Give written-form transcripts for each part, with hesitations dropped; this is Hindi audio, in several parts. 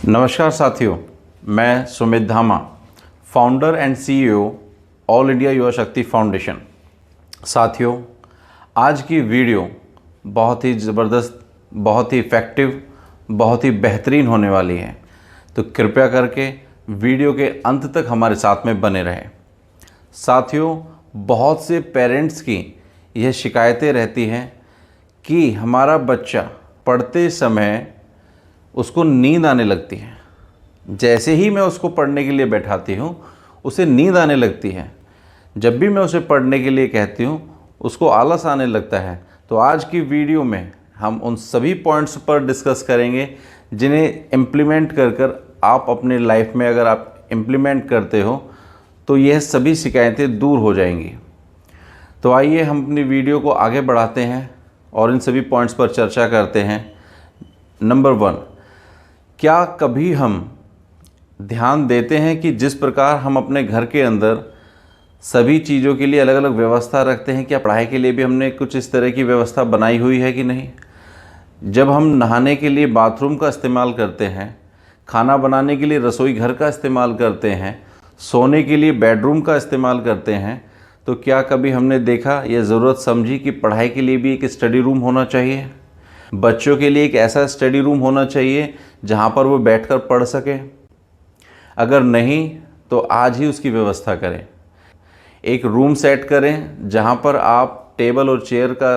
नमस्कार साथियों, मैं सुमित धामा, founder and CEO all India युवा शक्ति फाउंडेशन। साथियों, आज की वीडियो बहुत ही ज़बरदस्त, बहुत ही इफ़ेक्टिव, बहुत ही बेहतरीन होने वाली है, तो कृपया करके वीडियो के अंत तक हमारे साथ में बने रहें। साथियों, बहुत से पेरेंट्स की यह शिकायतें रहती हैं कि हमारा बच्चा पढ़ते समय उसको नींद आने लगती है। जैसे ही मैं उसको पढ़ने के लिए बैठाती हूँ उसे नींद आने लगती है। जब भी मैं उसे पढ़ने के लिए कहती हूँ उसको आलस आने लगता है। तो आज की वीडियो में हम उन सभी पॉइंट्स पर डिस्कस करेंगे जिन्हें इम्प्लीमेंट कर कर आप अपने लाइफ में अगर आप इम्प्लीमेंट करते हो तो यह सभी शिकायतें दूर हो जाएंगी। तो आइए हम अपनी वीडियो को आगे बढ़ाते हैं और इन सभी पॉइंट्स पर चर्चा करते हैं। नंबर 1, क्या कभी हम ध्यान देते हैं कि जिस प्रकार हम अपने घर के अंदर सभी चीज़ों के लिए अलग अलग व्यवस्था रखते हैं, क्या पढ़ाई के लिए भी हमने कुछ इस तरह की व्यवस्था बनाई हुई है कि नहीं? जब हम नहाने के लिए बाथरूम का इस्तेमाल करते हैं, खाना बनाने के लिए रसोई घर का इस्तेमाल करते हैं, सोने के लिए बेडरूम का इस्तेमाल करते हैं, तो क्या कभी हमने देखा या ज़रूरत समझी कि पढ़ाई के लिए भी एक स्टडी रूम होना चाहिए? बच्चों के लिए एक ऐसा स्टडी रूम होना चाहिए जहाँ पर वो बैठकर पढ़ सके? अगर नहीं तो आज ही उसकी व्यवस्था करें। एक रूम सेट करें जहाँ पर आप टेबल और चेयर का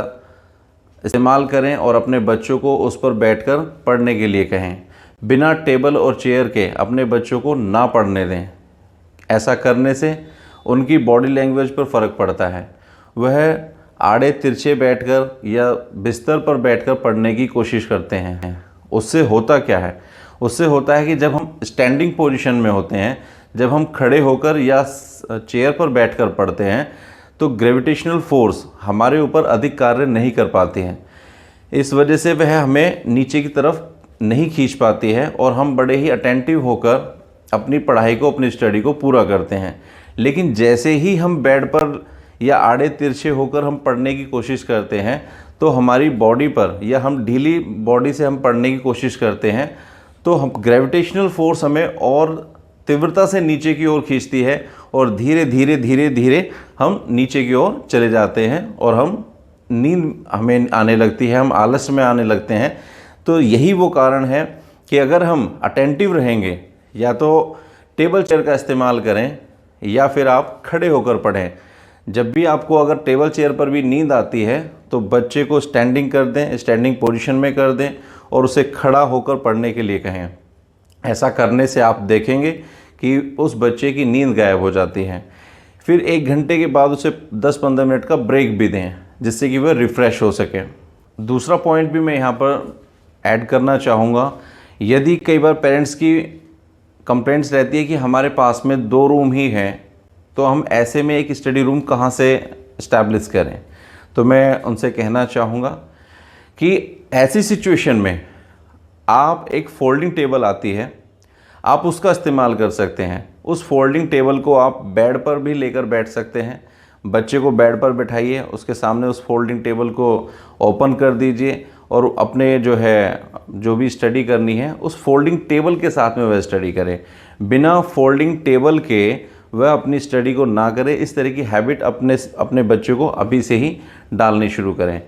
इस्तेमाल करें और अपने बच्चों को उस पर बैठकर पढ़ने के लिए कहें। बिना टेबल और चेयर के अपने बच्चों को ना पढ़ने दें। ऐसा करने से उनकी बॉडी लैंग्वेज पर फ़र्क पड़ता है। वह आड़े तिरछे बैठकर या बिस्तर पर बैठकर पढ़ने की कोशिश करते हैं। उससे होता क्या है? उससे होता है कि जब हम स्टैंडिंग पोजीशन में होते हैं, जब हम खड़े होकर या चेयर पर बैठकर पढ़ते हैं, तो ग्रेविटेशनल फोर्स हमारे ऊपर अधिक कार्य नहीं कर पाती हैं। इस वजह से वह हमें नीचे की तरफ नहीं खींच पाती है और हम बड़े ही अटेंटिव होकर अपनी पढ़ाई को, अपनी स्टडी को पूरा करते हैं। लेकिन जैसे ही हम बेड पर या आड़े तिरछे होकर हम पढ़ने की कोशिश करते हैं तो हमारी बॉडी पर, या हम ढीली बॉडी से हम पढ़ने की कोशिश करते हैं, तो हम ग्रेविटेशनल फोर्स हमें और तीव्रता से नीचे की ओर खींचती है और धीरे धीरे धीरे धीरे हम नीचे की ओर चले जाते हैं और हम नींद हमें आने लगती है, हम आलस में आने लगते हैं। तो यही वो कारण है कि अगर हम अटेंटिव रहेंगे, या तो टेबल चेयर का इस्तेमाल करें या फिर आप खड़े होकर पढ़ें। जब भी आपको अगर टेबल चेयर पर भी नींद आती है तो बच्चे को स्टैंडिंग कर दें, स्टैंडिंग पोजीशन में कर दें और उसे खड़ा होकर पढ़ने के लिए कहें। ऐसा करने से आप देखेंगे कि उस बच्चे की नींद गायब हो जाती है। फिर 1 घंटे के बाद उसे 10-15 मिनट का ब्रेक भी दें जिससे कि वह रिफ़्रेश हो सके। दूसरा पॉइंट भी मैं यहाँ पर ऐड करना चाहूँगा। यदि कई बार पेरेंट्स की कंप्लेंट्स रहती है कि हमारे पास में 2 रूम ही हैं, तो हम ऐसे में एक स्टडी रूम कहाँ से इस्टेब्लिश करें? तो मैं उनसे कहना चाहूँगा कि ऐसी सिचुएशन में आप एक फोल्डिंग टेबल आती है, आप उसका इस्तेमाल कर सकते हैं। उस फोल्डिंग टेबल को आप बेड पर भी लेकर बैठ सकते हैं। बच्चे को बेड पर बैठाइए, उसके सामने उस फोल्डिंग टेबल को ओपन कर दीजिए और अपने जो भी स्टडी करनी है उस फोल्डिंग टेबल के साथ में वह स्टडी करें। बिना फोल्डिंग टेबल के वह अपनी स्टडी को ना करें। इस तरह की हैबिट अपने बच्चों को अभी से ही डालनी शुरू करें।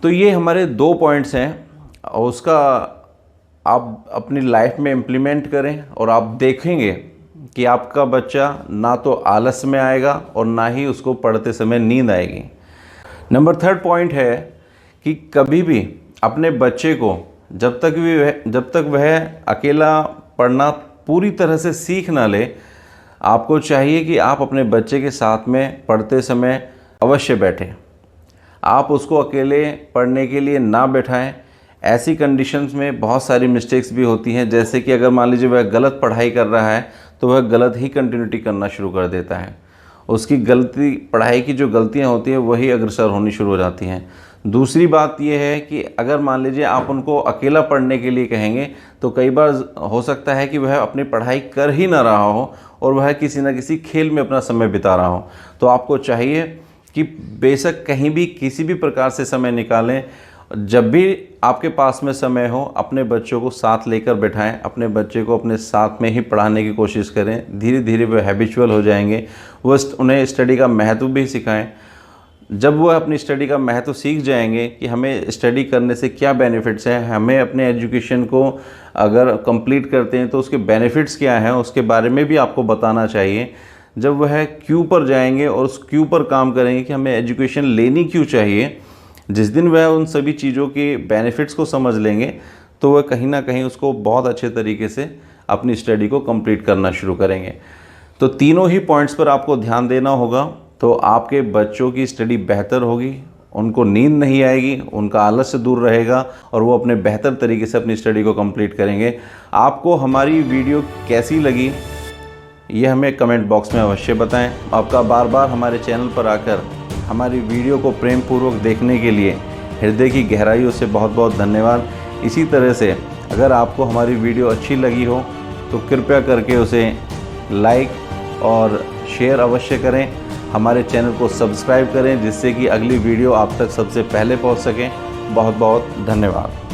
तो ये हमारे 2 पॉइंट्स हैं, और उसका आप अपनी लाइफ में इम्प्लीमेंट करें और आप देखेंगे कि आपका बच्चा ना तो आलस में आएगा और ना ही उसको पढ़ते समय नींद आएगी। नंबर 3 पॉइंट है कि कभी भी अपने बच्चे को जब तक वह अकेला पढ़ना पूरी तरह से सीख ना ले, आपको चाहिए कि आप अपने बच्चे के साथ में पढ़ते समय अवश्य बैठें। आप उसको अकेले पढ़ने के लिए ना बैठाएं। ऐसी कंडीशंस में बहुत सारी मिस्टेक्स भी होती हैं, जैसे कि अगर मान लीजिए वह गलत पढ़ाई कर रहा है तो वह गलत ही कंटिन्यूटी करना शुरू कर देता है। उसकी पढ़ाई की जो गलतियां होती हैं वही अग्रसर होनी शुरू हो जाती हैं। दूसरी बात यह है कि अगर मान लीजिए आप उनको अकेला पढ़ने के लिए कहेंगे तो कई बार हो सकता है कि वह अपनी पढ़ाई कर ही ना रहा हो और वह किसी न किसी खेल में अपना समय बिता रहा हो। तो आपको चाहिए कि बेशक कहीं भी किसी भी प्रकार से समय निकालें जब भी आपके पास में समय हो अपने बच्चों को साथ लेकर बैठाएं, अपने बच्चे को अपने साथ में ही पढ़ाने की कोशिश करें। धीरे धीरे वे हैबिचुअल हो जाएंगे। वो उन्हें स्टडी का महत्व भी सिखाएं। जब वो अपनी स्टडी का महत्व सीख जाएंगे कि हमें स्टडी करने से क्या बेनिफिट्स हैं, हमें अपने एजुकेशन को अगर कंप्लीट करते हैं तो उसके बेनिफिट्स क्या हैं, उसके बारे में भी आपको बताना चाहिए। जब वह क्यों पर जाएंगे और उस क्यों पर काम करेंगे कि हमें एजुकेशन लेनी क्यों चाहिए, जिस दिन वह उन सभी चीज़ों के बेनिफिट्स को समझ लेंगे तो वह कहीं ना कहीं उसको बहुत अच्छे तरीके से अपनी स्टडी को कंप्लीट करना शुरू करेंगे। तो तीनों ही पॉइंट्स पर आपको ध्यान देना होगा, तो आपके बच्चों की स्टडी बेहतर होगी, उनको नींद नहीं आएगी, उनका आलस्य दूर रहेगा और वो अपने बेहतर तरीके से अपनी स्टडी को कंप्लीट करेंगे। आपको हमारी वीडियो कैसी लगी ये हमें कमेंट बॉक्स में अवश्य बताएं। आपका बार बार हमारे चैनल पर आकर हमारी वीडियो को प्रेम पूर्वक देखने के लिए हृदय की गहराइयों से बहुत बहुत धन्यवाद। इसी तरह से अगर आपको हमारी वीडियो अच्छी लगी हो तो कृपया करके उसे लाइक और शेयर अवश्य करें। हमारे चैनल को सब्सक्राइब करें जिससे कि अगली वीडियो आप तक सबसे पहले पहुंच सकें। बहुत बहुत धन्यवाद।